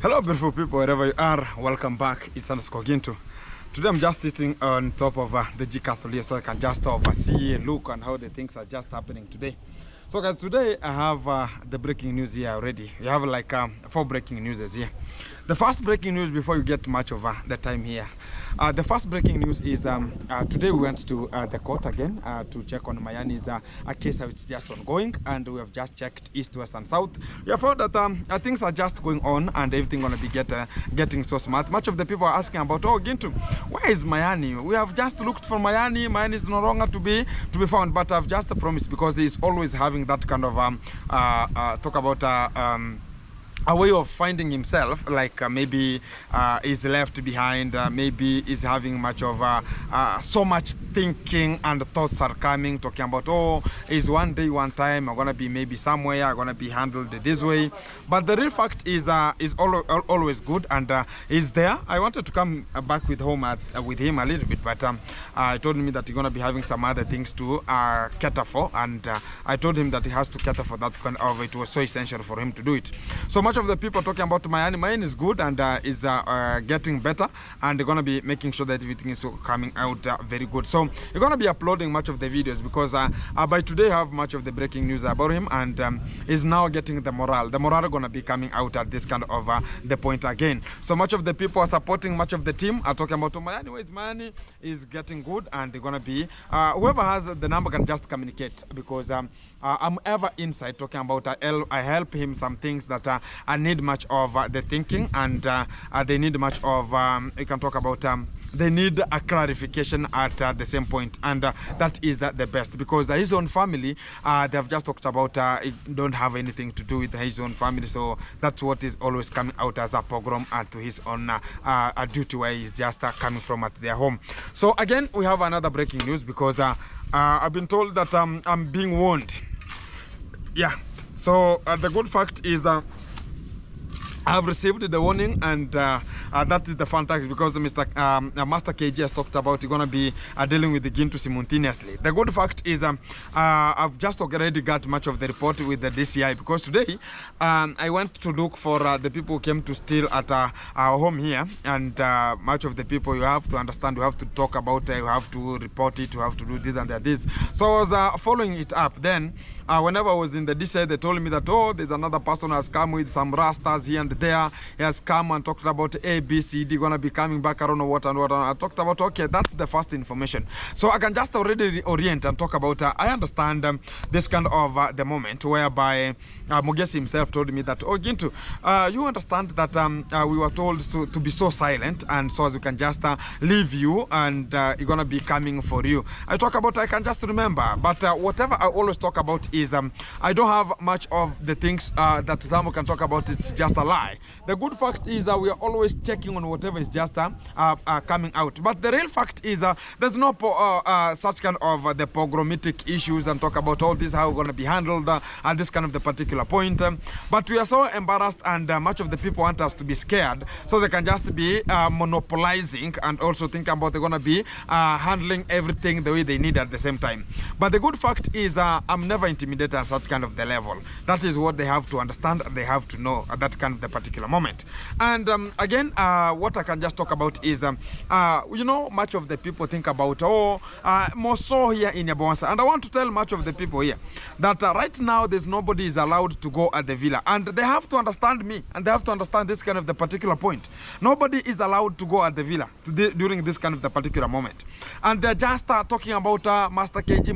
Hello beautiful people, wherever you are, welcome back. It's Gintu. Today I'm just sitting on top of the G castle here so I can just oversee, look on how the things are just happening today. So guys, today I have the breaking news here already. We have like 4 breaking news here. The first breaking news before you get much of the time here. The first breaking news is today we went to the court again to check on Mayani's a case which is just ongoing, and we have just checked east, west and south. We have found that things are just going on and everything gonna be getting so smart. Much of the people are asking about, oh Gintu, where is Mayani? We have just looked for Mayani. Mayani is no longer to be found, but I've just promised, because he's always having that kind of talk about a way of finding himself, like maybe is left behind, maybe is having much of so much thinking and thoughts are coming, talking about, oh, is one day, one time I'm gonna be maybe somewhere, I'm gonna be handled this way. But the real fact is always good, and is there. I wanted to come back with him a little bit, but I told me that he's gonna be having some other things to cater for, and I told him that he has to cater for that kind of, it was so essential for him to do it. So much of the people talking about Mayani is good and is getting better, and they're gonna be making sure that everything is coming out very good. So you're gonna be uploading much of the videos, because by today I have much of the breaking news about him, and is now getting the morale gonna be coming out at this kind of the point again. So much of the people are supporting, much of the team are talking about Mayani. Anyways, Mayani is getting good, and they're gonna be whoever has the number can just communicate, because I'm ever inside talking about I help him some things that I need much of the thinking, and they need much of you can talk about they need a clarification at the same point, and that is the best, because his own family, they have just talked about it don't have anything to do with his own family. So that's what is always coming out as a pogrom to his own duty, where he's just coming from at their home. So again, we have another breaking news, because I've been told that I'm being warned. Yeah, so the good fact is I have received the warning, and that is the fantastic, because the Master KG has talked about going to be dealing with the Gintu simultaneously. The good fact is I've just already got much of the report with the DCI, because today I went to look for the people who came to steal at our home here, and much of the people, you have to understand, you have to talk about it, you have to report it, you have to do this and that. So I was following it up. Then whenever I was in the DCI, they told me that, oh, there's another person who has come with some rastas here and there. He has come and talked about ABCD, gonna be coming back, I don't know what and what. I talked about, okay, that's the first information. So I can just already orient and talk about, I understand this kind of the moment whereby Mugesi himself told me that, oh Gintu, you understand that we were told to be so silent, and so as we can just leave you, and it's gonna be coming for you. I talk about, I can just remember, but whatever I always talk about is I don't have much of the things that someone can talk about. It's just a lie. The good fact is we are always checking on whatever is just coming out. But the real fact is there's no such kind of the pogromitic issues, and talk about all this, how we're going to be handled at this kind of the particular point. But we are so embarrassed, and much of the people want us to be scared, so they can just be monopolizing, and also think about they're going to be handling everything the way they need at the same time. But the good fact is I'm never intimidated at such kind of the level. That is what they have to understand, they have to know at that kind of the particular moment. And again, what I can just talk about is you know, much of the people think about, oh, more so here in Yabonsa, and I want to tell much of the people here that right now there's nobody is allowed to go at the villa, and they have to understand me, and they have to understand this kind of the particular point. Nobody is allowed to go at the villa during this kind of the particular moment, and they're just talking about Master KG,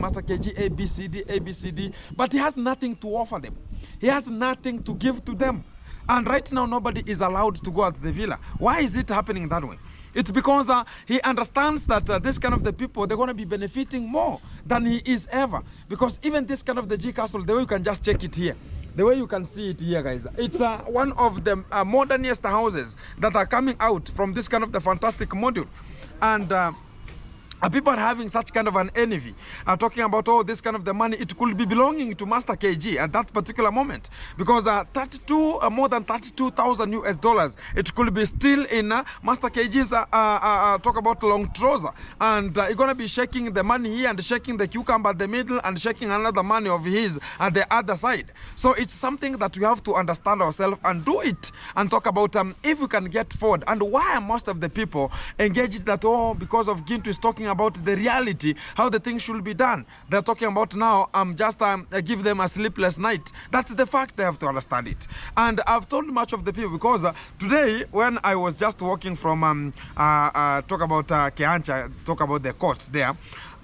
ABCD, but he has nothing to offer them. He has nothing to give to them. And right now, nobody is allowed to go at the villa. Why is it happening that way? It's because he understands that this kind of the people, they're going to be benefiting more than he is ever. Because even this kind of the G Castle, the way you can just check it here, the way you can see it here, guys, it's one of the modernest houses that are coming out from this kind of the fantastic module. And People are having such kind of an envy, talking about, oh, this kind of the money, it could be belonging to Master KG at that particular moment, because more than 32,000 US dollars, it could be still in Master KG's talk about long trouser, and you're gonna be shaking the money here and shaking the cucumber at the middle and shaking another money of his at the other side. So it's something that we have to understand ourselves and do it and talk about if we can get forward, and why are most of the people engaged that, oh, because of Gintu is talking about the reality, how the things should be done. They're talking about now, just give them a sleepless night. That's the fact. They have to understand it. And I've told much of the people, because today when I was just walking from talk about Keancha, talk about the courts there,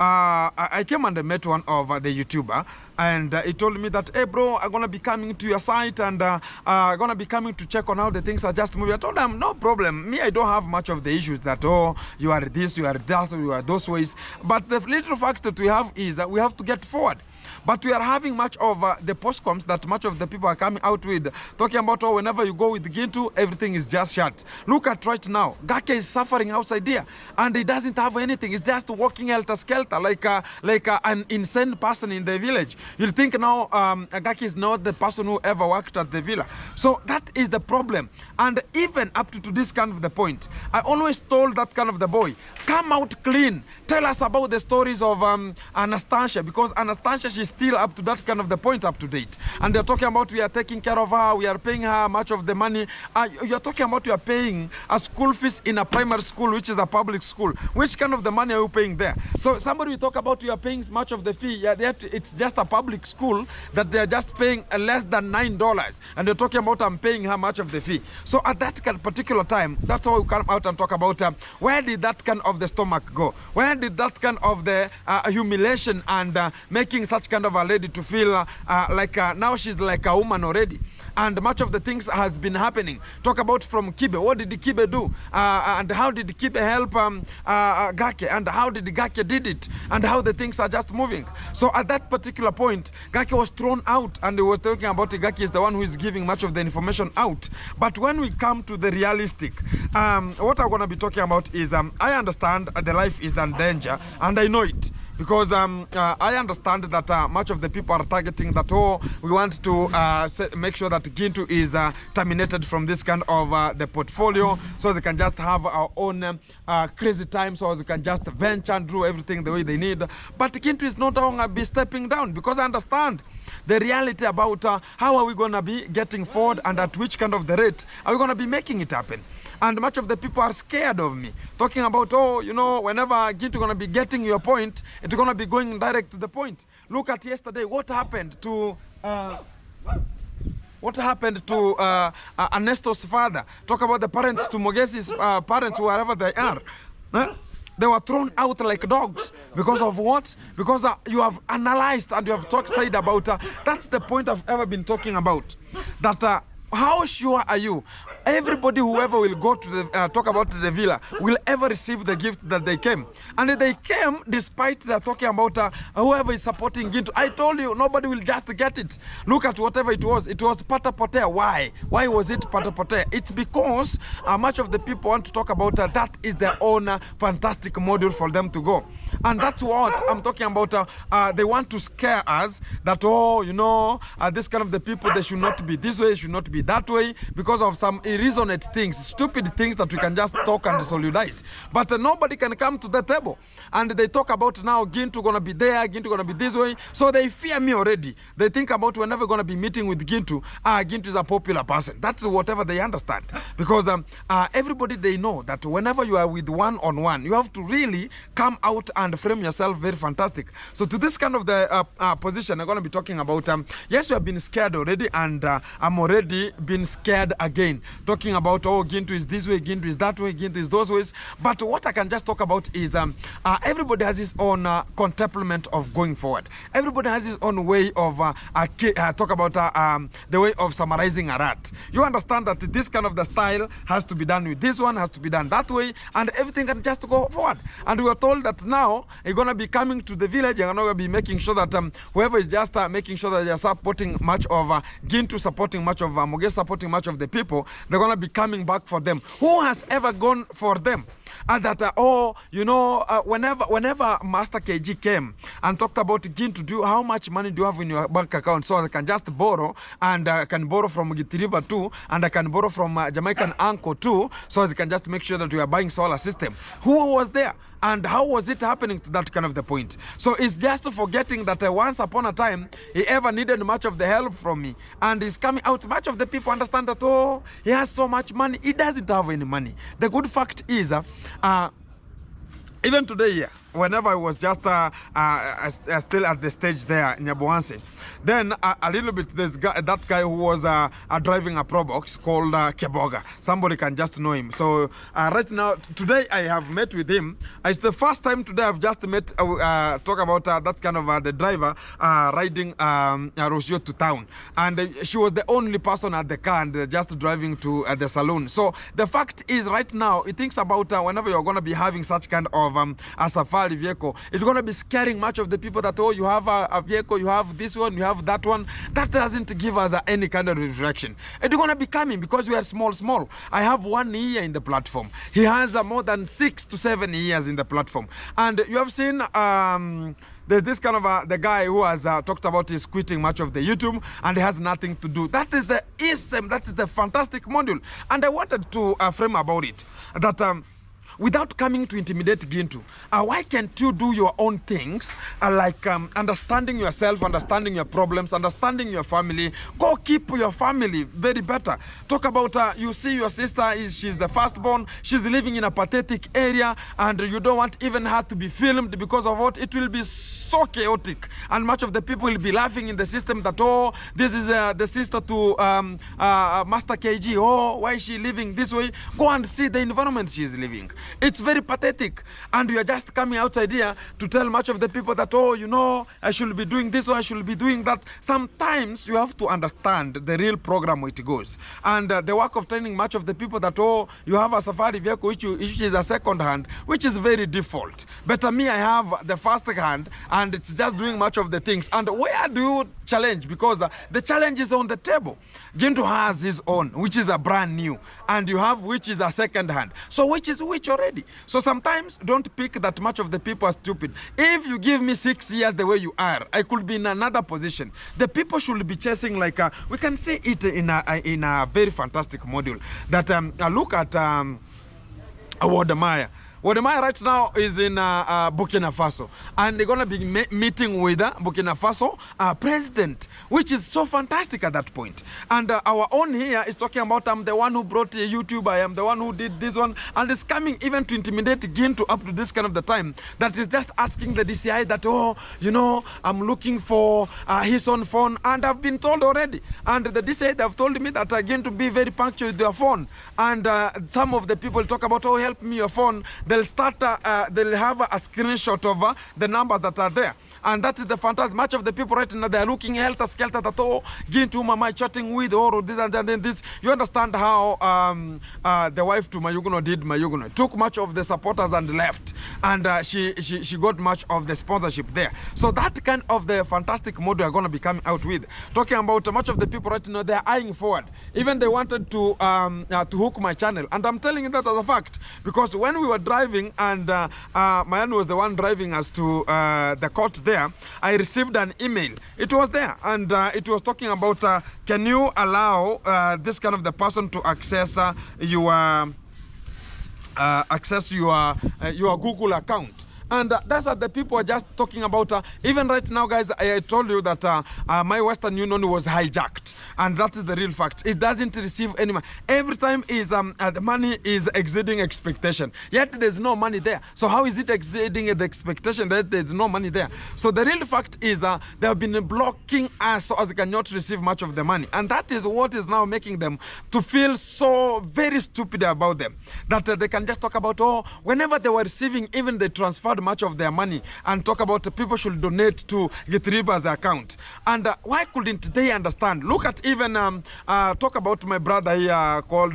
I came and met one of the YouTuber, and he told me that, hey bro, I'm gonna be coming to your site, and I'm gonna be coming to check on how the things are just moving. I told him, no problem, me, I don't have much of the issues that, oh, you are this, you are that, you are those ways. But the little fact that we have is that we have to get forward. But we are having much of the postcoms that much of the people are coming out with, talking about, oh, whenever you go with Gintu, everything is just shut. Look at right now, Gake is suffering outside here, and he doesn't have anything. He's just walking helter-skelter like an insane person in the village. You'll think now Gake is not the person who ever worked at the villa. So that is the problem. And even up to this kind of the point, I always told that kind of the boy, come out clean. Tell us about the stories of Anastasia, because Anastasia, she's still up to that kind of the point, up to date. And they're talking about we are taking care of her, we are paying her much of the money. You're talking about you are paying a school fees in a primary school, which is a public school. Which kind of the money are you paying there? So somebody will talk about you are paying much of the fee. Yeah, it's just a public school that they're just paying less than $9. And they're talking about I'm paying her much of the fee. So at that particular time, that's how we come out and talk about where did that kind of the stomach go? Where did that kind of the humiliation and making such kind of a lady to feel like now she's like a woman already? And much of the things has been happening. Talk about from Kibe. What did Kibe do? And how did Kibe help Gake? And how did Gake did it? And how the things are just moving. So at that particular point, Gake was thrown out, and he was talking about Gake is the one who is giving much of the information out. But when we come to the realistic, what I'm going to be talking about is I understand the life is in danger, and I know it. Because I understand that much of the people are targeting that, oh, we want to make sure that Gintu is terminated from this kind of the portfolio, so they can just have our own crazy time, so they can just venture and do everything the way they need. But Gintu is not going to be stepping down, because I understand the reality about how are we going to be getting forward, and at which kind of the rate are we going to be making it happen. And much of the people are scared of me, talking about, oh, you know, whenever Gintu gonna be getting your point, it's gonna be going direct to the point. Look at yesterday, what happened to Ernesto's father? Talk about the parents to Mogesi's parents, wherever they are. They were thrown out like dogs. Because of what? Because you have analyzed and you have said about, that's the point I've ever been talking about. That how sure are you? Everybody, whoever will go to the talk about the villa, will ever receive the gift that they came. And they came despite they're talking about whoever is supporting Gintu. I told you, nobody will just get it. Look at whatever it was. It was pata potea. Why? Why was it pata potea? It's because much of the people want to talk about that is their own fantastic module for them to go. And that's what I'm talking about. They want to scare us that, oh, you know, this kind of the people, they should not be this way, should not be that way, because of some irresonant things, stupid things that we can just talk and solidarize. But nobody can come to the table. And they talk about now Gintu gonna be there, Gintu gonna be this way. So they fear me already. They think about whenever gonna be meeting with Gintu, Gintu is a popular person. That's whatever they understand. Because everybody, they know that whenever you are with one-on-one, you have to really come out and frame yourself very fantastic. So to this kind of the position, I'm gonna be talking about, yes, you have been scared already, and I'm already been scared again. Talking about, oh, Gintu is this way, Gintu is that way, Gintu is those ways. But what I can just talk about is everybody has his own contemplament of going forward. Everybody has his own way of talk about the way of summarizing a rat. You understand that this kind of the style has to be done with this one, has to be done that way, and everything can just go forward. And we are told that now you're going to be coming to the village, you're going to be making sure that whoever is just making sure that they're supporting much of Gintu, supporting much of Moges, supporting much of the people, they're going to be coming back for them. Who has ever gone for them? And that, whenever Master KG came and talked about Gintu, how much money do you have in your bank account? So I can just borrow, and I can borrow from Gitiriba too, and I can borrow from Jamaican Uncle too, so I can just make sure that we are buying solar system. Who was there? And how was it happening to that kind of the point? So it's just forgetting that once upon a time, he ever needed much of the help from me. And he's coming out, much of the people understand that, oh, he has so much money. He doesn't have any money. The good fact is, even today, whenever I was just still at the stage there in Nyabuansi, then a little bit, that guy who was driving a Probox called Keboga. Somebody can just know him. So right now, today I have met with him. It's the first time today I've just met, talk about that kind of the driver riding Rosio to town. And she was the only person at the car and just driving to the saloon. So the fact is right now, it thinks about whenever you're going to be having such kind of a safari vehicle, it's going to be scaring much of the people that, oh, you have a vehicle, you have this one, you have that one. That doesn't give us any kind of reflection. It's going to be coming because we are small. I have 1 year in the platform. He has more than 6 to 7 years in the platform. And you have seen there's this kind of the guy who has talked about his quitting much of the YouTube and he has nothing to do. That is the ISM, that is the fantastic module. And I wanted to frame about it that without coming to intimidate Gintu, why can't you do your own things, like understanding yourself, understanding your problems, understanding your family? Go keep your family very better. Talk about, you see your sister, she's the firstborn, she's living in a pathetic area, and you don't want even her to be filmed because of what? It will be so chaotic, and much of the people will be laughing in the system that, oh, this is the sister to Master KG, oh, why is she living this way? Go and see the environment she is living. It's very pathetic, and we are just coming outside here to tell much of the people that, oh, you know, I should be doing this or I should be doing that. Sometimes you have to understand the real program where it goes, and the work of training much of the people that, oh, you have a safari vehicle which is a second hand, which is very default. But me, I have the first hand, and it's just doing much of the things. And where do you challenge? Because the challenge is on the table. Gintu has his own, which is a brand new, and you have which is a second hand. So which is which already? So sometimes don't pick that much of the people are stupid. If you give me 6 years the way you are, I could be in another position. The people should be chasing like we can see it in a very fantastic module that look at Wodemaya. Wodemaya right now is in Burkina Faso, and they're going to be meeting with Burkina Faso president, which is so fantastic at that point. And our own here is talking about, I'm the one who brought YouTube, I am the one who did this one, and it's coming even to intimidate Gintu up to this kind of the time, that is just asking the DCI that, oh, you know, I'm looking for his own phone, and I've been told already, and the DCI, they've told me that Gintu be very punctual with their phone, and some of the people talk about, oh, help me your phone. They'll start, they'll have a screenshot of the numbers that are there. And that is the fantastic. Much of the people right now, they are looking helter-skelter that, oh, Gintu Mama chatting with, or this and then this. You understand how the wife to Mayuguno did Mayuguno. Took much of the supporters and left. And she got much of the sponsorship there. So that kind of the fantastic model are going to be coming out with. Talking about much of the people right now, they are eyeing forward. Even they wanted to hook my channel. And I'm telling you that as a fact. Because when we were driving, and Mayan was the one driving us to the court there, I received an email. It was there, and it was talking about can you allow this kind of the person to access your Google account. And that's what the people are just talking about. Even right now, guys, I told you that my Western Union was hijacked. And that is the real fact. It doesn't receive any money. Every time is the money is exceeding expectation. Yet there's no money there. So how is it exceeding the expectation that there's no money there? So the real fact is they have been blocking us so as we cannot receive much of the money. And that is what is now making them to feel so very stupid about them. That they can just talk about, oh, whenever they were receiving, even they transferred much of their money, and talk about people should donate to Githriba's account. And why couldn't they understand? Look at even talk about my brother here called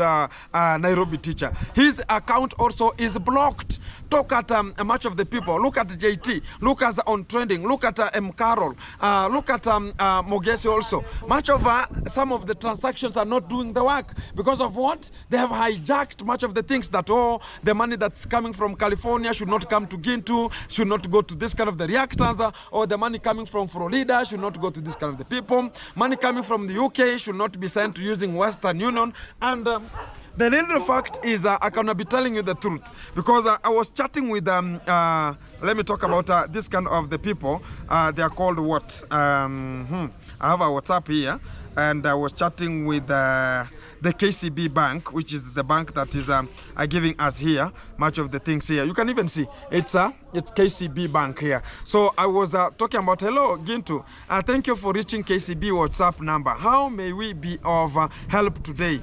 Nairobi Teacher. His account also is blocked Talk at much of the people. Look at JT. Look at on trending. Look at M. Carroll. Look at Mogesi also. Much of some of the transactions are not doing the work because of what? They have hijacked much of the things that, oh, the money that's coming from California should not come to Gintu, should not go to this kind of the reactors, or the money coming from Florida should not go to this kind of the people. Money coming from the UK should not be sent using Western Union. And the little fact is, I cannot be telling you the truth because I was chatting with let me talk about this kind of the people. They are called what? I have a WhatsApp here, and I was chatting with the KCB Bank, which is the bank that is giving us here much of the things here. You can even see it's KCB Bank here. So I was talking about, hello Gintu, thank you for reaching KCB WhatsApp number. How may we be of help today?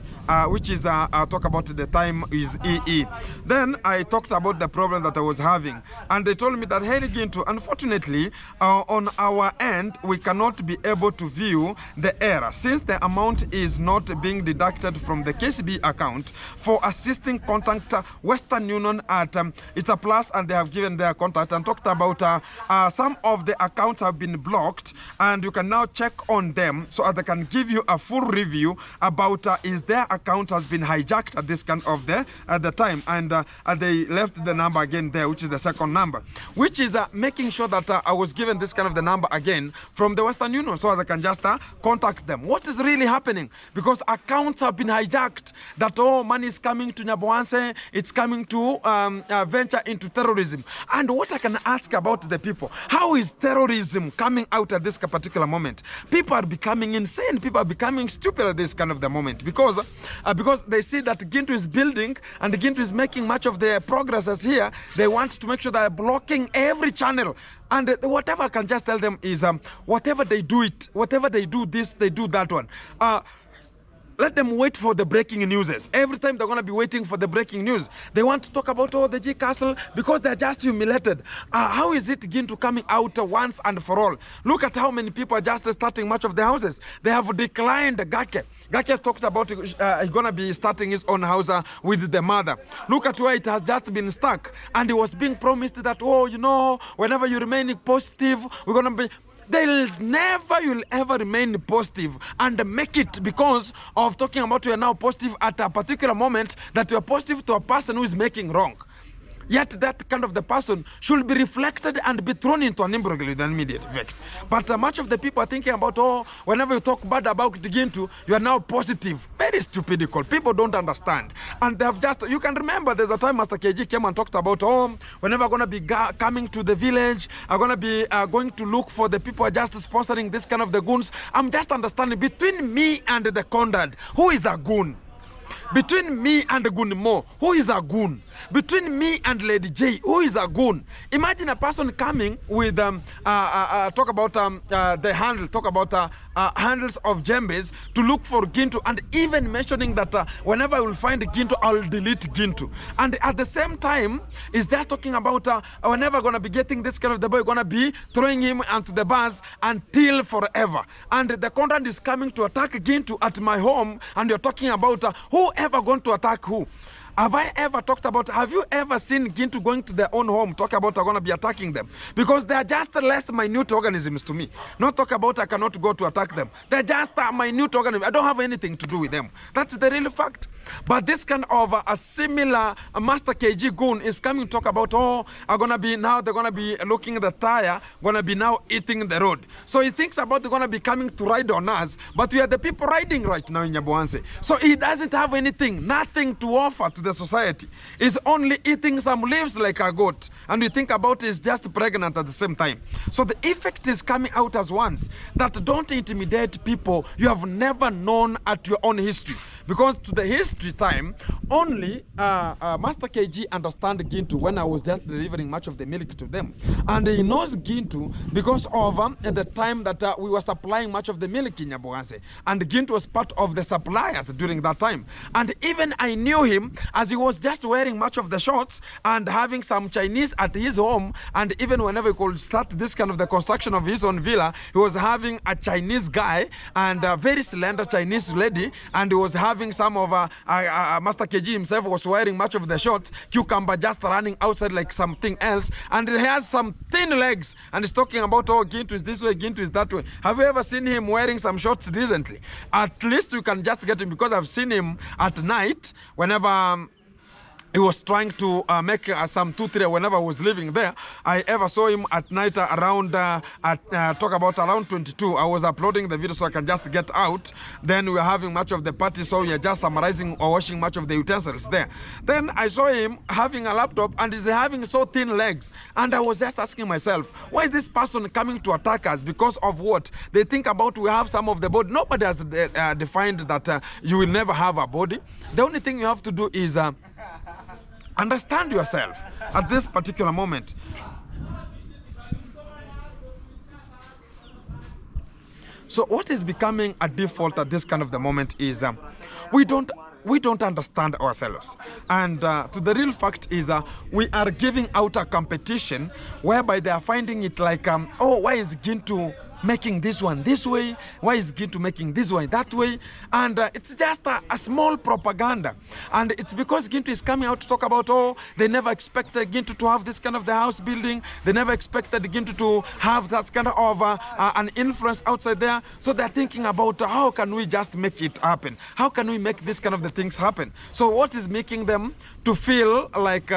Which is talk about the time is EE. Then I talked about the problem that I was having, and they told me that, hey Gintu, unfortunately on our end we cannot be able to view the error since the amount is not being deducted from the KCB account for assisting contact Western Union at it's a plus, and they have given their contact and talked about some of the accounts have been blocked, and you can now check on them so they can give you a full review about is their account has been hijacked at this kind of the time, and they left the number again there, which is the second number, which is making sure that I was given this kind of the number again from the Western Union so as I can just contact them. What is really happening? Because accounts have been hijacked, that money is coming to Nyabohanse, it's coming to venture into terrorism. And what I can ask about the people, how is terrorism coming out at this particular moment? People are becoming insane, people are becoming stupid at this kind of the moment because they see that Gintu is building and Gintu is making much of their progresses here. They want to make sure they're blocking every channel. And whatever I can just tell them is whatever they do it, whatever they do this, they do that one. Let them wait for the breaking news. Every time they're going to be waiting for the breaking news. They want to talk about, the G Castle because they're just humiliated. How is it Gintu coming out once and for all? Look at how many people are just starting much of the houses. They have declined Gake. Gake talked about he's going to be starting his own house with the mother. Look at where it has just been stuck. And it was being promised that, whenever you remain positive, we're going to be... You'll ever remain positive and make it because of talking about you are now positive at a particular moment that you are positive to a person who is making wrong. Yet that kind of the person should be reflected and be thrown into an imbroglio with an immediate effect. But much of the people are thinking about, whenever you talk bad about Gintu, you are now positive. Very stupidical. People don't understand. And they have just, you can remember there's a time Master KG came and talked about, whenever I'm going to be coming to the village, I'm going to be going to look for the people who are just sponsoring this kind of the goons. I'm just understanding between me and the Condad, who is a goon? Between me and Goon Mo, who is a goon? Between me and Lady J, who is a goon? Imagine a person coming with talk about the handle, talk about handles of djembes to look for Gintu, and even mentioning that whenever I will find Gintu, I'll delete Gintu. And at the same time, is just talking about whenever gonna be getting this kind of the boy, gonna be throwing him onto the bus until forever. And the content is coming to attack Gintu at my home, and you're talking about who ever going to attack who? Have I ever talked about, have you ever seen Gintu going to their own home, talk about I'm going to be attacking them? Because they are just less minute organisms to me. Not talk about I cannot go to attack them. They're just a minute organism. I don't have anything to do with them. That's the real fact. But this kind of a similar Master KG goon is coming to talk about, I'm going to be now, they're going to be looking at the tire, going to be now eating the road. So he thinks about they're going to be coming to ride on us, but we are the people riding right now in Nyabohanse. So he doesn't have anything, nothing to offer to the society. He's only eating some leaves like a goat. And you think about it, he's just pregnant at the same time. So the effect is coming out as once that don't intimidate people you have never known at your own history. Because to the history time, only Master KG understand Gintu when I was just delivering much of the milk to them. And he knows Gintu because of the time that we were supplying much of the milk in Nyabohanse. And Gintu was part of the suppliers during that time. And even I knew him as he was just wearing much of the shorts and having some Chinese at his home. And even whenever he could start this kind of the construction of his own villa, he was having a Chinese guy and a very slender Chinese lady, and he was having some of Master KG himself was wearing much of the shorts, Cucumber just running outside like something else, and he has some thin legs, and he's talking about, oh, Gintu is this way, Gintu is that way. Have you ever seen him wearing some shorts recently? At least you can just get him, because I've seen him at night whenever he was trying to make some 2-3 whenever I was living there. I ever saw him at night around, talk about around 22. I was uploading the video so I can just get out. Then we were having much of the party, so we are just summarizing or washing much of the utensils there. Then I saw him having a laptop and he's having so thin legs. And I was just asking myself, why is this person coming to attack us? Because of what? They think about we have some of the body. Nobody has defined that you will never have a body. The only thing you have to do is understand yourself at this particular moment. So what is becoming a default at this kind of the moment is we don't understand ourselves. And to the real fact is we are giving out a competition whereby they are finding it like, oh, why is Gintu making this one this way? Why is Gintu making this one that way? And it's just a small propaganda. And it's because Gintu is coming out to talk about, oh, they never expected Gintu to have this kind of the house building. They never expected Gintu to have that kind of an influence outside there. So they're thinking about how can we just make it happen? How can we make this kind of the things happen? So what is making them to feel like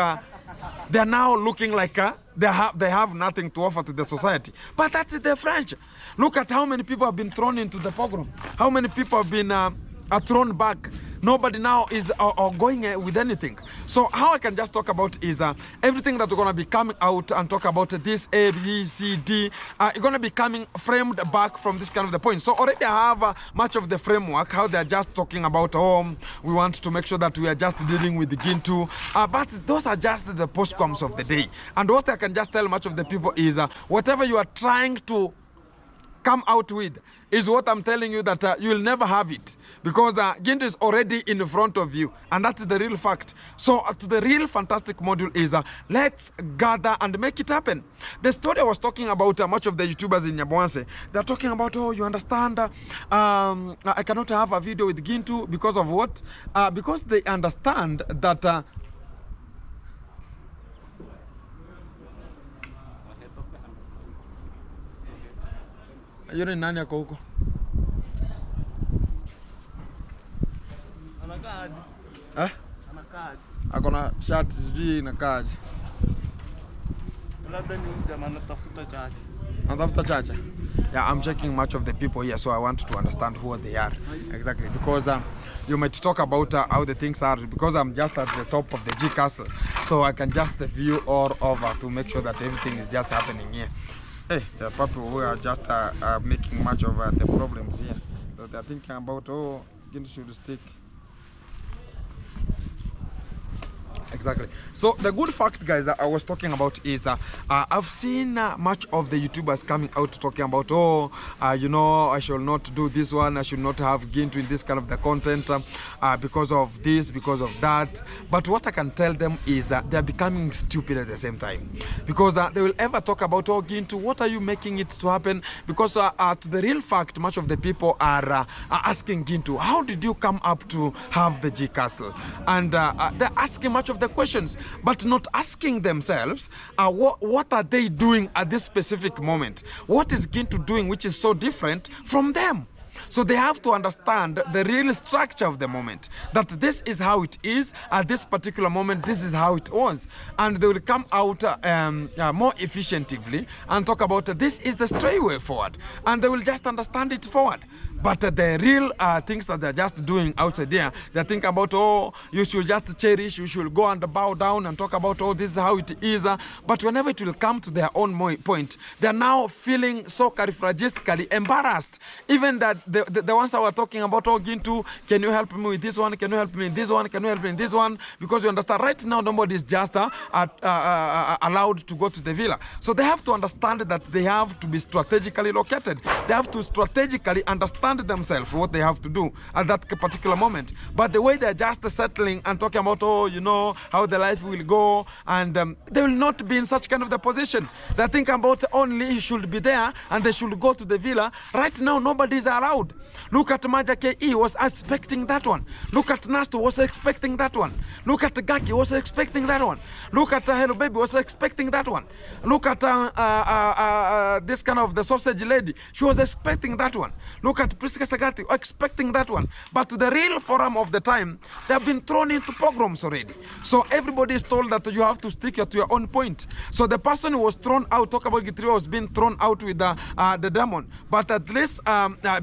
they're now looking like they have nothing to offer to the society? But that's the French. Look at how many people have been thrown into the pogrom. How many people have been thrown back. Nobody now is going with anything. So how I can just talk about is everything that we're going to be coming out and talk about this A, B, C, D. It's going to be coming framed back from this kind of the point. So already I have much of the framework, how they're just talking about, oh, we want to make sure that we are just dealing with the Gintu. But those are just the postcoms of the day. And what I can just tell much of the people is whatever you are trying to come out with is what I'm telling you that you will never have it, because Gintu is already in front of you, and that's the real fact. So to the real fantastic module is let's gather and make it happen. The story I was talking about, much of the YouTubers in Nyaboanse, they're talking about, oh, you understand, I cannot have a video with Gintu because of what? Because they understand that yule ni nani yako huko? Anakaje? Anakaje. Akona shirt sijui inakaje. Labda ni jamaa anatafuta chacha. Anatafuta chacha. Yeah, I'm checking much of the people here, so I want to understand who they are exactly, because you might talk about how the things are, because I'm just at the top of the G castle, so I can just view all over to make sure that everything is just happening here. Hey, the people who are just making much of the problems here. So they're thinking about, oh, Gintu should stick. Exactly. So the good fact, guys, that I was talking about is I've seen much of the YouTubers coming out talking about, oh, you know, I should not do this one, I should not have Gintu in this kind of the content because of this, because of that. But what I can tell them is they're becoming stupid at the same time, because they will ever talk about, oh, Gintu, what are you making it to happen? Because to the real fact, much of the people are asking Gintu, how did you come up to have the G Castle? And they're asking much of the questions, but not asking themselves what are they doing at this specific moment? What is Gintu doing which is so different from them? So they have to understand the real structure of the moment, that this is how it is at this particular moment, this is how it was, and they will come out more efficiently and talk about this is the straight way forward, and they will just understand it forward. But the real things that they're just doing outside there, they think about, oh, you should just cherish, you should go and bow down and talk about, oh, this is how it is. But whenever it will come to their own point, they're now feeling so characteristically embarrassed. Even that the ones that were talking about, oh, Gintu, can you help me with this one? Can you help me in this one? Can you help me in this one? Because you understand, right now, nobody is just allowed to go to the villa. So they have to understand that they have to be strategically located. They have to strategically understand understand themselves what they have to do at that particular moment. But the way they're just settling and talking about, oh, you know, how the life will go, and they will not be in such kind of the position. They think about only he should be there and they should go to the villa. Right now, nobody is allowed. Look at Maja KE was expecting that one. Look at Nasto was expecting that one. Look at Gaki was expecting that one. Look at Hello Baby was expecting that one. Look at this kind of the sausage lady. She was expecting that one. Look at Priska Sagati expecting that one. But to the real forum of the time, they have been thrown into pogroms already. So everybody is told that you have to stick to your own point. So the person who was thrown out, talk about Gitrio, was being thrown out with the demon. But at least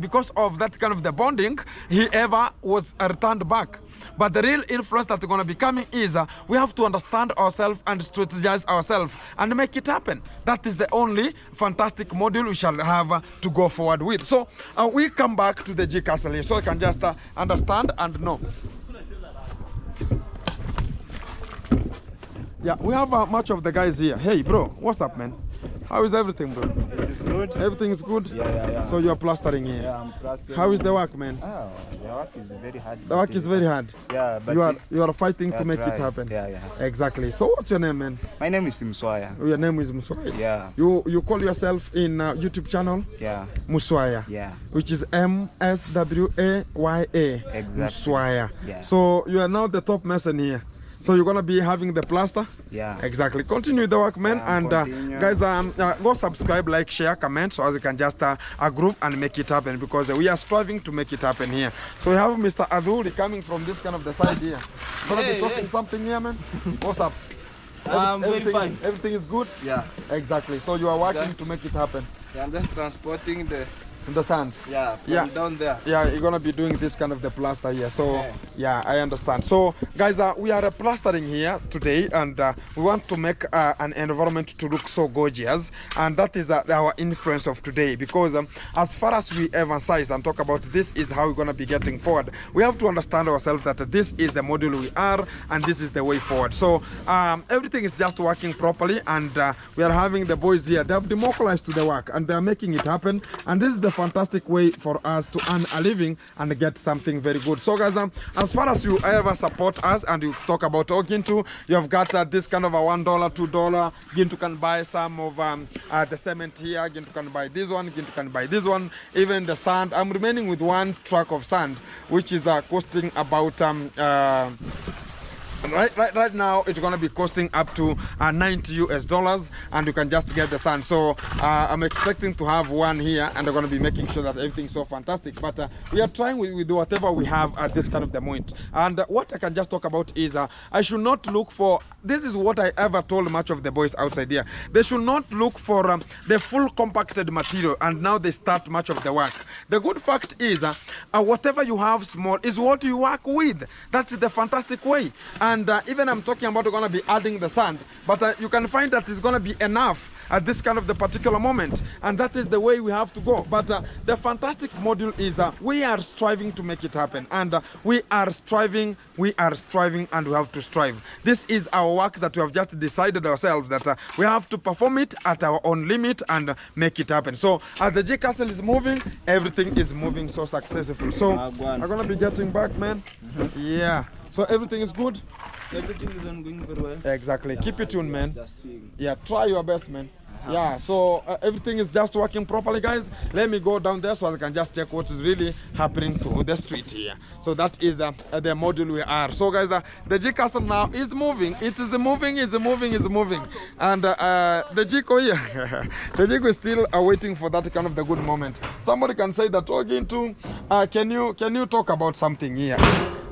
because of that kind of the bonding, he ever was returned back. But the real influence that is going to be coming is we have to understand ourselves and strategize ourselves and make it happen. That is the only fantastic module we shall have to go forward with. So we come back to the G Castle here so I can just understand and know. Yeah, we have much of the guys here. Hey, bro, what's up, man? How is everything, bro? It's good. Everything is good? Yeah. So you are plastering here? Yeah, I'm plastering. How is the work, man? Oh, the work is very hard. The work is very hard. Yeah, but you are fighting to make it happen. Yeah. Exactly. So what's your name, man? My name is Muswaya. Your name is Muswaya? Yeah. You call yourself in YouTube channel? Yeah. Muswaya. Yeah. Which is Mswaya. Exactly. Muswaya. Yeah. So you are now the top mason here. So you're gonna be having the plaster? Yeah. Exactly. Continue the work, man. Yeah, and guys, go subscribe, like, share, comment, so as you can just groove and make it happen, because we are striving to make it happen here. So we have Mr. Adhuri coming from this kind of the side here. Gonna be talking something here, man. What's up? Very fine. Everything is good? Yeah. Exactly. So you are working to make it happen. Yeah, I'm just transporting the sand. Yeah, from down there. Yeah, you're gonna be doing this kind of the plaster here. So yeah, I understand. So guys, we are plastering here today, and we want to make an environment to look so gorgeous, and that is our influence of today, because as far as we emphasize and talk about this is how we're gonna be getting forward, we have to understand ourselves that this is the model we are and this is the way forward. So everything is just working properly, and we are having the boys here. They have democratized to the work and they are making it happen, and this is the fantastic way for us to earn a living and get something very good. So guys, as far as you ever support us and you talk about Gintu, you have got this kind of a $1, $2. Gintu can buy some of the cement here. Gintu can buy this one. Gintu can buy this one. Even the sand. I'm remaining with one truck of sand, which is costing about Right now it's gonna be costing up to $90 and you can just get the sand. So I'm expecting to have one here, and I'm gonna be making sure that everything's so fantastic. But we are trying with whatever we have at this kind of the point. And what I can just talk about is I should not look for, this is what I ever told much of the boys outside here, they should not look for the full compacted material and now they start much of the work. The good fact is whatever you have small is what you work with. That's the fantastic way. And even I'm talking about going to be adding the sand, but you can find that it's going to be enough at this kind of the particular moment, and that is the way we have to go. But the fantastic module is we are striving to make it happen, and we are striving, and we have to strive. This is our work that we have just decided ourselves that we have to perform it at our own limit and make it happen. So as the J Castle is moving, everything is moving so successful. So I'm going to be getting back, man. Yeah. So everything is good? Everything is going very well. Exactly. Keep it tuned, man. Just seeing. Yeah, try your best, man. Yeah, so everything is just working properly, guys. Let me go down there so I can just check what is really happening to the street here. So that is the module we are. So guys, the G Castle now is moving. It is moving, is moving. And the Jiko here, the Jiko is still waiting for that kind of the good moment. Somebody can say that, oh, Gintu, can you talk about something here?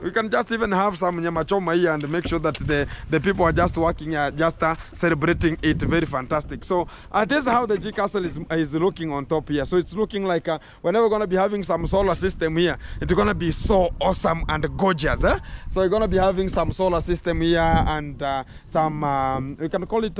We can just even have some nyama choma here and make sure that the people are just working, just celebrating it. Very fantastic. So this is how the G Castle is looking on top here. So it's looking like whenever we're going to be having some solar system here, it's going to be so awesome and gorgeous. Eh? So we're going to be having some solar system here and some, we can call it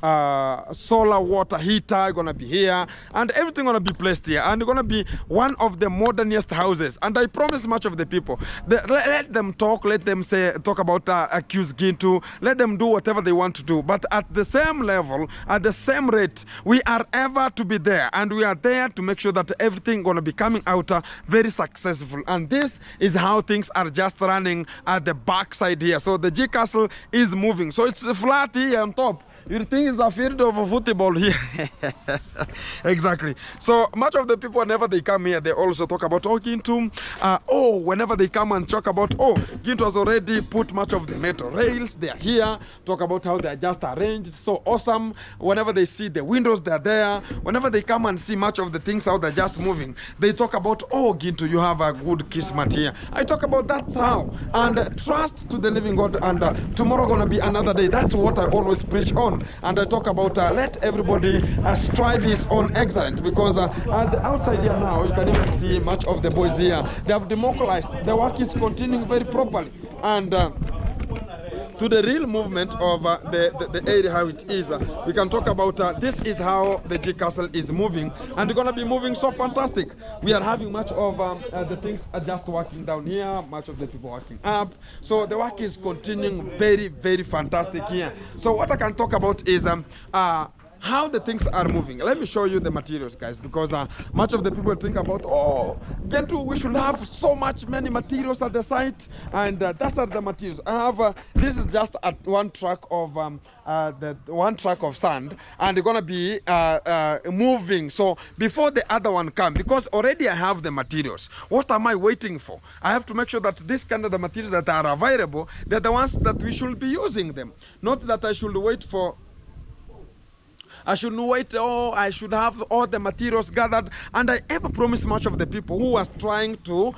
solar water heater gonna be here, and everything gonna be placed here, and gonna be one of the modernest houses. And I promise much of the people, let them talk, let them talk about accuse Gintu, let them do whatever they want to do, but at the same level, at the same rate, we are ever to be there, and we are there to make sure that everything gonna be coming out very successful. And this is how things are just running at the backside here. So the G Castle is moving, so it's flat here on top. You think it's a field of football here. Exactly. So much of the people, whenever they come here, they also talk about, oh, Gintu. Whenever they come and talk about, oh, Gintu has already put much of the metal rails. They are here. Talk about how they are just arranged. So awesome. Whenever they see the windows, they are there. Whenever they come and see much of the things how they're just moving, they talk about, oh, Gintu, you have a good kismet here. I talk about that's how. And trust to the living God. And tomorrow gonna be another day. That's what I always preach on. And I talk about let everybody strive his own excellence, because at the outside here now you can even see much of the boys here. They have democratized. The work is continuing very properly, and to the real movement of the area how it is, we can talk about this is how the G Castle is moving, and it's gonna be moving so fantastic. We are having much of the things are just working down here, much of the people working up, so the work is continuing very, very fantastic here. So what I can talk about is how the things are moving. Let me show you the materials, guys, because much of the people think about, oh, Gintu, we should have so many materials at the site, and that's are the materials. I have this is just one truck of sand, and it's gonna be moving. So before the other one comes, because already I have the materials, what am I waiting for? I have to make sure that this kind of the materials that are available, they're the ones that we should be using them, not that I should wait for. I shouldn't wait, I should have all the materials gathered. And I ever promise much of the people who was trying to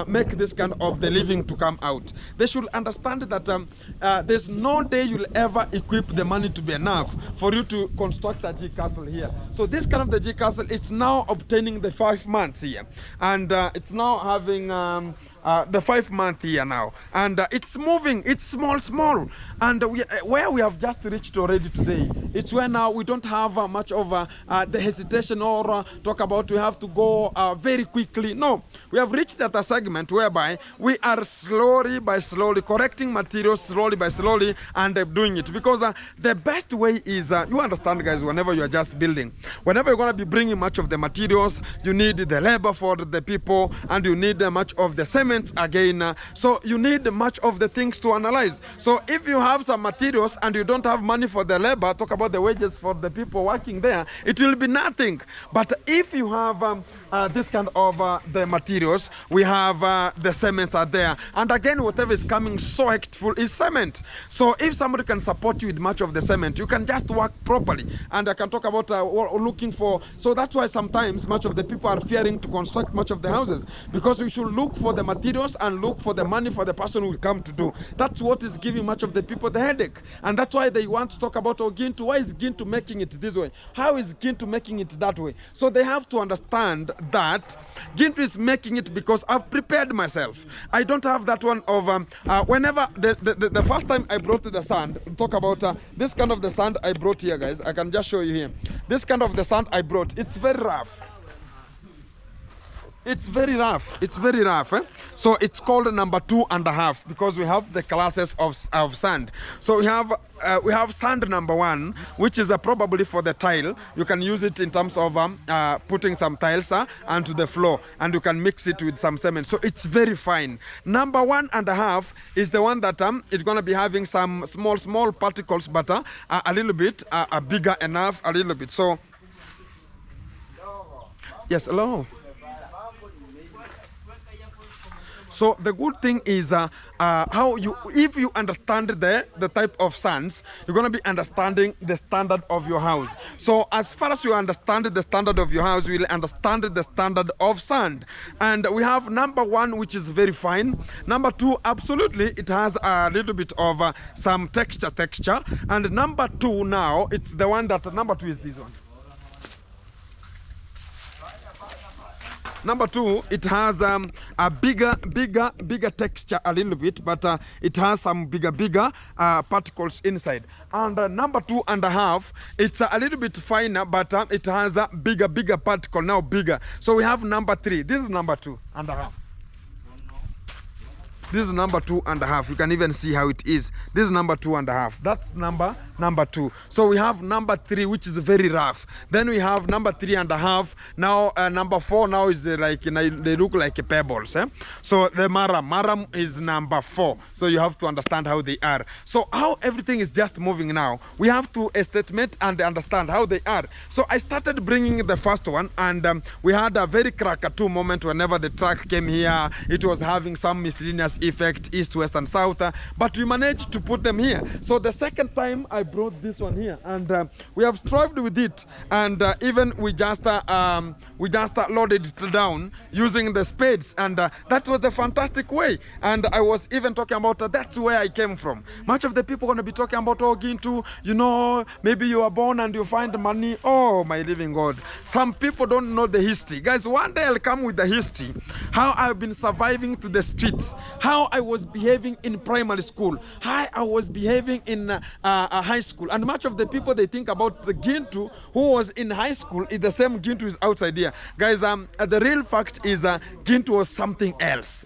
make this kind of the living to come out. They should understand that there's no day you'll ever equip the money to be enough for you to construct a G Castle here. So this kind of the G Castle, it's now obtaining the 5 months here. And it's now having the 5 month here now, and it's moving, it's small, and where we have just reached already today, it's where now we don't have much of the hesitation or talk about we have to go very quickly. No, we have reached at a segment whereby we are slowly by slowly correcting materials, slowly by slowly, and doing it, because the best way is you understand, guys, whenever you are just building, whenever you're going to be bringing much of the materials, you need the labor for the people, and you need much of the cement again, so you need much of the things to analyze. So if you have some materials and you don't have money for the labor, talk about the wages for the people working there, it will be nothing. But if you have this kind of the materials, we have the cements are there, and again whatever is coming so hectful is cement. So if somebody can support you with much of the cement, you can just work properly. And I can talk about looking for, so that's why sometimes much of the people are fearing to construct much of the houses, because we should look for the materials and look for the money for the person who will come to do. That's what is giving much of the people the headache, and that's why they want to talk about, oh, Gintu, why is Gintu making it this way? How is Gintu making it that way? So they have to understand that Gintu is making it because I've prepared myself. I don't have that one of whenever the first time I brought the sand, talk about this kind of the sand I brought here, guys. I can just show you here. This kind of the sand I brought, it's very rough. It's very rough. It's very rough. So it's called number 2.5, because we have the classes of sand. So we have sand number 1, which is probably for the tile. You can use it in terms of putting some tiles onto the floor, and you can mix it with some cement. So it's very fine. Number 1.5 is the one that is going to be having some small particles, but a little bit bigger enough, a little bit. So yes, hello. So the good thing is if you understand the type of sands, you're going to be understanding the standard of your house. So as far as you understand the standard of your house, you will understand the standard of sand. And we have number 1, which is very fine. Number 2, absolutely, it has a little bit of some texture. And number 2 now, it's the one that, number 2 is this one. Number 2, it has a bigger texture a little bit, but it has some bigger particles inside. And number 2.5, it's a little bit finer, but it has a bigger particle, now bigger. So we have number 3. This is number 2.5. This is number 2.5. You can even see how it is. This is number 2.5. That's number 2. So we have number 3, which is very rough. Then we have number 3.5. Now number 4 now is like, they look like pebbles. So the maram is number 4. So you have to understand how they are. So how everything is just moving now, we have to estimate and understand how they are. So I started bringing the first one, and we had a very Krakatoa moment whenever the truck came here. It was having some miscellaneous effect, east, west, and south, but we managed to put them here. So the second time I brought this one here, and we have strived with it, and even we just loaded it down using the spades, and that was the fantastic way. And I was even talking about that's where I came from. Much of the people are going to be talking about, oh, Gintu, you know, maybe you are born and you find money. Oh, my living God. Some people don't know the history. Guys, one day I'll come with the history, how I've been surviving to the streets, how I was behaving in primary school, how I was behaving in high school. And much of the people, they think about the Gintu who was in high school is the same Gintu is outside here. Guys, the real fact is Gintu was something else.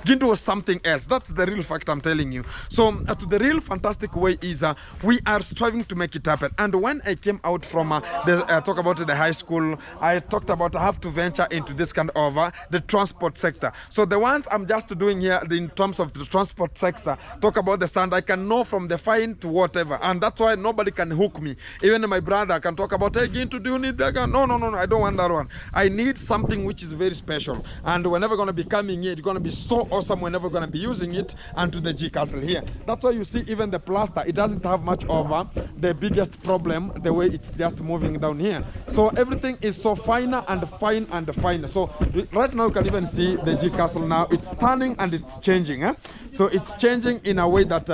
Gintu was something else. That's the real fact I'm telling you. So to the real fantastic way is we are striving to make it happen. And when I came out from talk about the high school, I talked about I have to venture into this kind of the transport sector. So the ones I'm just doing here in terms of the transport sector, talk about the sand, I can know from the fine to whatever, and that's why nobody can hook me. Even my brother can talk about, hey, Gintu, do you need that gun? No, I don't want that one. I need something which is very special, and we're never going to be coming here. It's going to be so awesome. We're never going to be using it, and to the G Castle here. That's why you see even the plaster, it doesn't have much of the biggest problem, the way it's just moving down here. So everything is so finer and fine and finer. So right now you can even see the G Castle now. It's turning and it's changing. So it's changing in a way that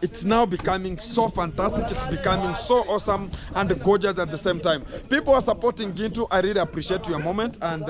it's now becoming so fantastic. It's becoming so awesome and gorgeous at the same time. People are supporting Gintu. I really appreciate your moment, and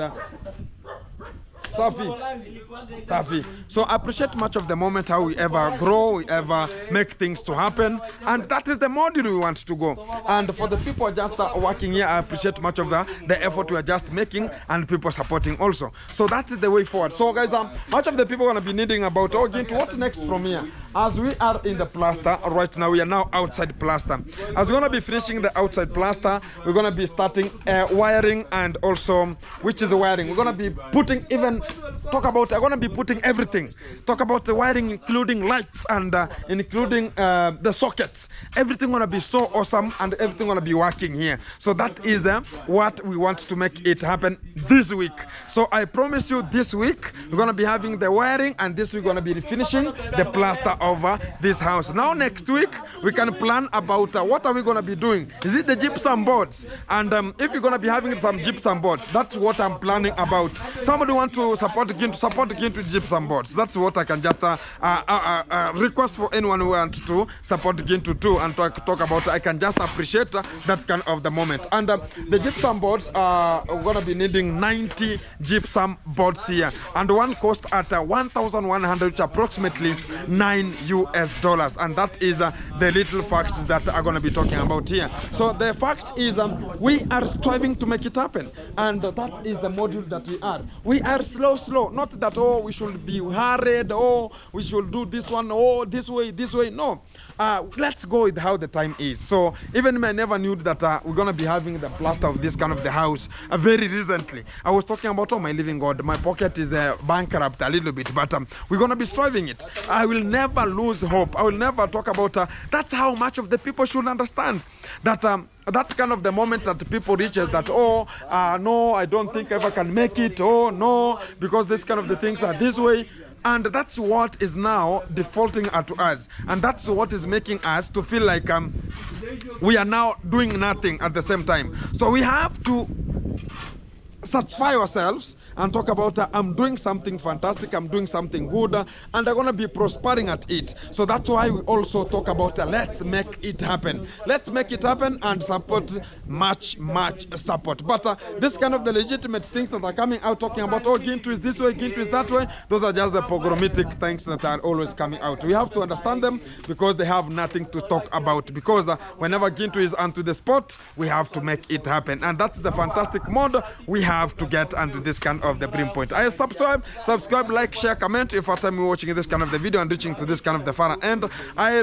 Safi. So I appreciate much of the moment how we ever grow, we ever make things to happen, and that is the module we want to go. And for the people who are just working here, I appreciate much of the effort we are just making, and people supporting also. So that is the way forward. So guys, much of the people are going to be needing about, oh, Gintu, what next from here? As we are in the plaster right now, we are now outside plaster. As we're going to be finishing the outside plaster, we're going to be starting wiring, and also, which is wiring, we're going to be putting even I'm going to be putting everything. Talk about the wiring, including lights and including the sockets. Everything going to be so awesome, and everything going to be working here. So that is what we want to make it happen this week. So I promise you, this week we're going to be having the wiring, and this week we're going to be finishing the plaster over this house. Now next week we can plan about what are we going to be doing. Is it the gypsum boards? And if you're going to be having some gypsum boards, that's what I'm planning about. Somebody want to support Gintu gypsum boards. That's what I can just request for anyone who wants to support Gintu too, and talk about. I can just appreciate that kind of the moment. And the gypsum boards are going to be needing 90 gypsum boards here, and one cost at 1,100, which approximately $9 US, and that is the little fact that I'm going to be talking about here. So the fact is we are striving to make it happen, and that is the module that we are. We are slow. Not that, oh, we should be hurried, oh, we should do this one, oh, this way. No. Let's go with how the time is. So even I never knew that we're going to be having the plaster of this kind of the house very recently. I was talking about, oh, my living God, my pocket is bankrupt a little bit, but we're going to be striving it. I will never lose hope. I will never talk about that's how much of the people should understand that that kind of the moment that people reaches that, oh, no, I don't think I ever can make it, oh, no, because this kind of the things are this way. And that's what is now defaulting to us. And that's what is making us to feel like we are now doing nothing at the same time. So we have to satisfy ourselves and talk about I'm doing something fantastic, I'm doing something good, and I'm going to be prospering at it. So that's why we also talk about let's make it happen. Let's make it happen and support much support. But this kind of the legitimate things that are coming out talking about, oh, Gintu is this way, Gintu is that way, those are just the pogromitic things that are always coming out. We have to understand them because they have nothing to talk about. Because whenever Gintu is onto the spot, we have to make it happen. And that's the fantastic mode we have to get onto this kind of the brim point. I subscribe, like, share, comment. If first time you're watching this kind of the video and reaching to this kind of the far end, I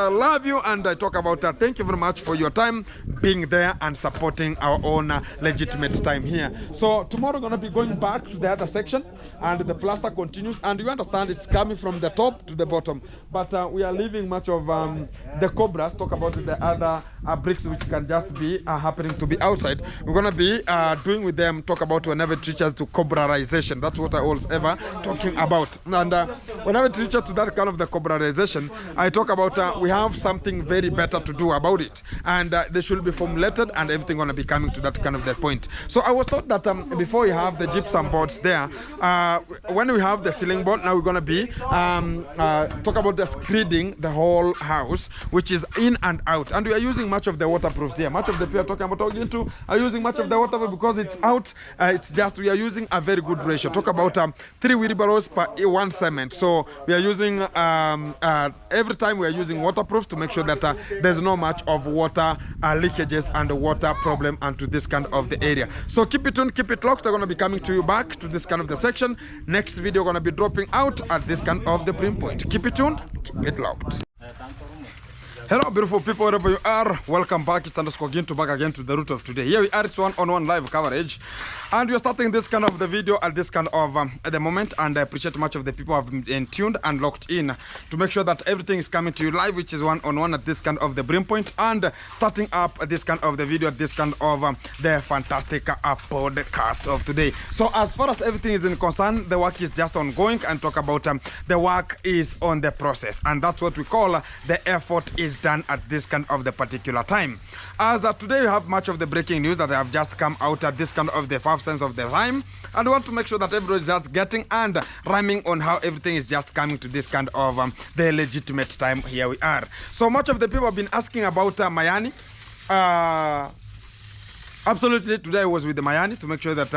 love you, and I talk about thank you very much for your time being there and supporting our own legitimate time here. So tomorrow we're going to be going back to the other section, and the plaster continues, and you understand it's coming from the top to the bottom, but we are leaving much of the cobras. Talk about the other bricks which can just be happening to be outside. We're going to be doing with them, talk about whenever it reaches to cobraization. That's what I always ever talking about. And whenever it reaches to that kind of the cobraization, I talk about we have something very better to do about it, and they should be formulated, and everything going to be coming to that kind of the point. So I was taught that before you have the gypsum boards there, when we have the ceiling board, now we're going to be talk about the screeding the whole house, which is in and out, and we are using much of the waterproofs here. Much of the people are talking about Gintu are using much of the waterproof because it's out. It's just we are using a very good ratio. Talk about 3 wheelbarrows per 1 cement. So we are using every time we are using waterproof to make sure that there's no much of water leakages and water problem onto this kind of the area. So keep it tuned, keep it locked. I'm going to be coming to you back to this kind of the section. Next video going to be dropping out at this kind of the brim point. Keep it tuned, keep it locked. Hello beautiful people, wherever you are, welcome back. It's Gintu back again to the root of today. Here we are, it's one-on-one live coverage, and we're starting this kind of the video at this kind of at the moment, and I appreciate much of the people who have been tuned and locked in to make sure that everything is coming to you live, which is one-on-one at this kind of the brim point, and starting up this kind of the video at this kind of the fantastic podcast of today. So as far as everything is in concern, the work is just ongoing, and talk about the work is on the process, and that's what we call the effort is done at this kind of the particular time. As today we have much of the breaking news that have just come out at this kind of the 5 cents of the time, and we want to make sure that everybody is just getting and rhyming on how everything is just coming to this kind of the legitimate time. Here we are. So much of the people have been asking about Mayani. Absolutely, today I was with the Mayani to make sure that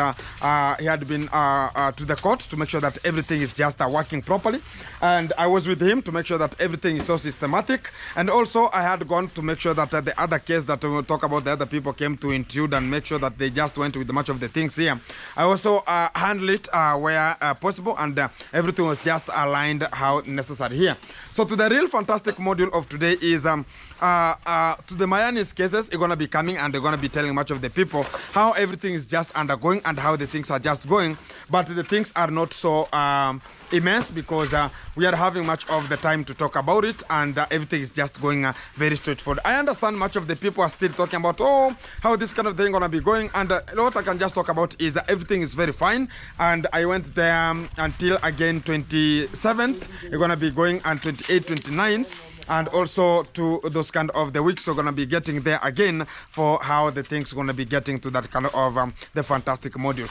he had been to the court to make sure that everything is just working properly, and I was with him to make sure that everything is so systematic, and also I had gone to make sure that the other case that we will talk about, the other people came to intrude and make sure that they just went with much of the things here. I also handled it where possible, and everything was just aligned how necessary here. So to the real fantastic module of today is to the Mayani's cases, it's going to be coming, and they're going to be telling much of the people how everything is just undergoing and how the things are just going, but the things are not so immense because we are having much of the time to talk about it, and everything is just going very straightforward. I understand much of the people are still talking about how this kind of thing gonna be going, and what I can just talk about is everything is very fine, and I went there until again 27th. You're gonna be going on 28th, 29th, and also to those kind of the weeks. So we're going to be getting there again for how the things going to be getting to that kind of the fantastic module.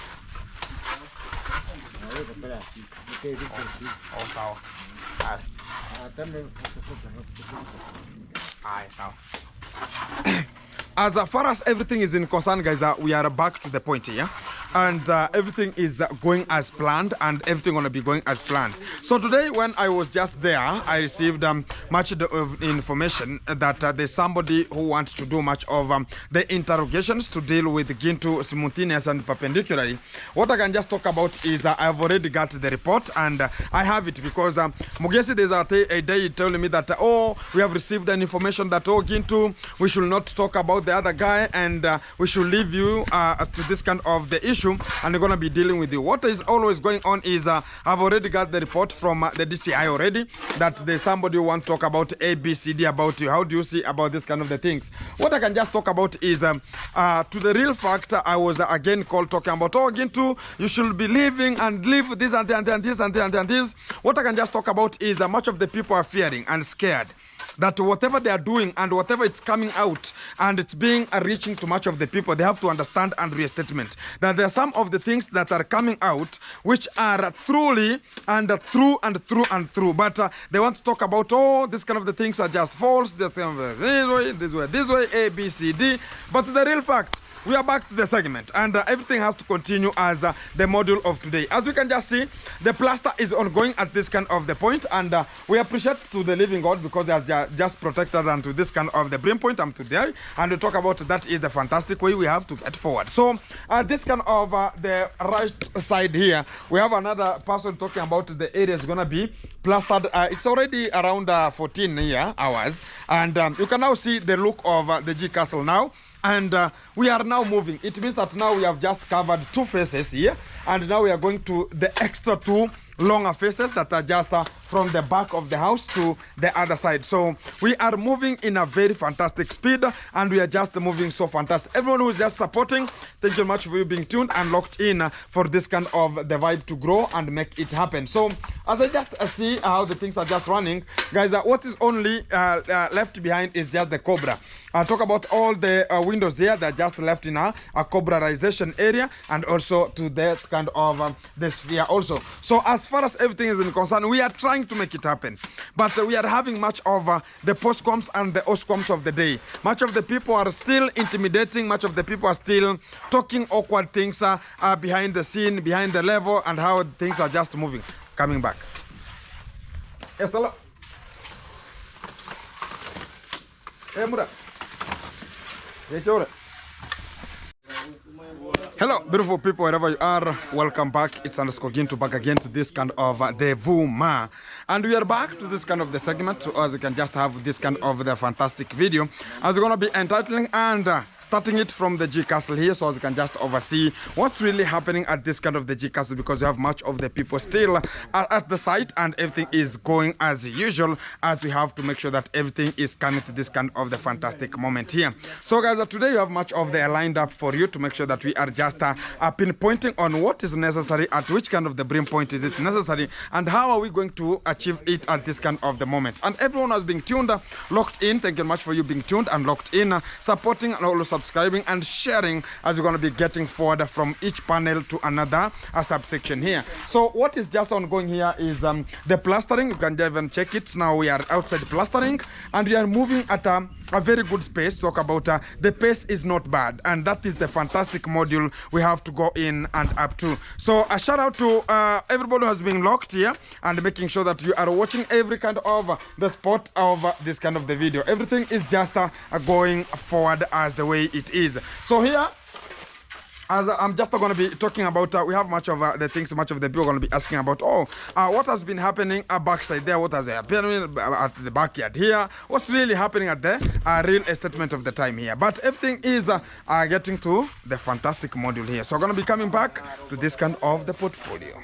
As far as everything is in concern, guys, we are back to the point here, and everything is going as planned, and everything gonna be going as planned. So today, when I was just there, I received much of information that there's somebody who wants to do much of the interrogations to deal with Gintu simultaneous and perpendicularly. What I can just talk about is I've already got the report, and I have it because Mugesi, there's a day telling me that we have received an information that Gintu, we should not talk about the other guy, and we should leave you to this kind of the issue, and we're going to be dealing with you. What is always going on is I've already got the report from the DCI already that there's somebody who wants to talk about ABCD about you. How do you see about this kind of the things? What I can just talk about is to the real fact, I was again called talking about Gintu, you should be leaving and leave this and this and this and this and this. What I can just talk about is much of the people are fearing and scared. that whatever they are doing and whatever it's coming out and it's being reaching to much of the people, they have to understand and restatement that there are some of the things that are coming out which are truly and true and true and true, but they want to talk about, oh, this kind of the things are just false, this way, A, B, C, D, but the real fact, we are back to the segment, and everything has to continue as the module of today. As you can just see, the plaster is ongoing at this kind of the point, and we appreciate to the living God because they has just protected us unto this kind of the brim point today, and we talk about that is the fantastic way we have to get forward. So this kind of the right side here, we have another person talking about the area is going to be plastered. It's already around 14 hours, and you can now see the look of the G Castle now. And we are now moving. It means that now we have just covered 2 faces here, and now we are going to the extra 2 longer faces that are just from the back of the house to the other side. So we are moving in a very fantastic speed, and we are just moving so fantastic. Everyone who is just supporting, thank you very much for you being tuned and locked in for this kind of the vibe to grow and make it happen. So as I just see how the things are just running, guys, what is only left behind is just the Cobra. I'll talk about all the windows there that are just left in a Cobraization area, and also to that kind of the sphere also. So as far as everything is concerned, we are trying to make it happen, but we are having much of the postcoms and the oscoms of the day. Much of the people are still intimidating, much of the people are still talking awkward things behind the scene, behind the level, and how things are just moving. Coming back. Yes, hello. Hey, Mura. Hello, beautiful people, wherever you are. Welcome back. It's Gintu back again to this kind of the Vuma. And we are back to this kind of the segment, so as you can just have this kind of the fantastic video. As we're going to be entitling and starting it from the G Castle here, so as you can just oversee what's really happening at this kind of the G Castle, because you have much of the people still at the site, and everything is going as usual, as we have to make sure that everything is coming to this kind of the fantastic moment here. So guys, today you have much of the lined up for you to make sure that we are just pinpointing on what is necessary, at which kind of the brim point is it necessary, and how are we going to achieve it at this kind of the moment. And everyone has been tuned, locked in, thank you very much for you being tuned and locked in, supporting and also subscribing and sharing, as you're going to be getting forward from each panel to another subsection here. So what is just ongoing here is the plastering. You can even check it. Now we are outside plastering, and we are moving at a very good space. Talk about the pace is not bad, and that is the fantastic module we have to go in and up to. So a shout out to everybody who has been locked here and making sure that you are watching every kind of the spot of this kind of the video. Everything is just going forward as the way it is. So here, as I'm just going to be talking about, we have much of the things, much of the people are going to be asking about, what has been happening backside there, what has happened at the backyard here, what's really happening at the real estatement of the time here. But everything is getting to the fantastic module here. So I'm going to be coming back to this kind of the portfolio.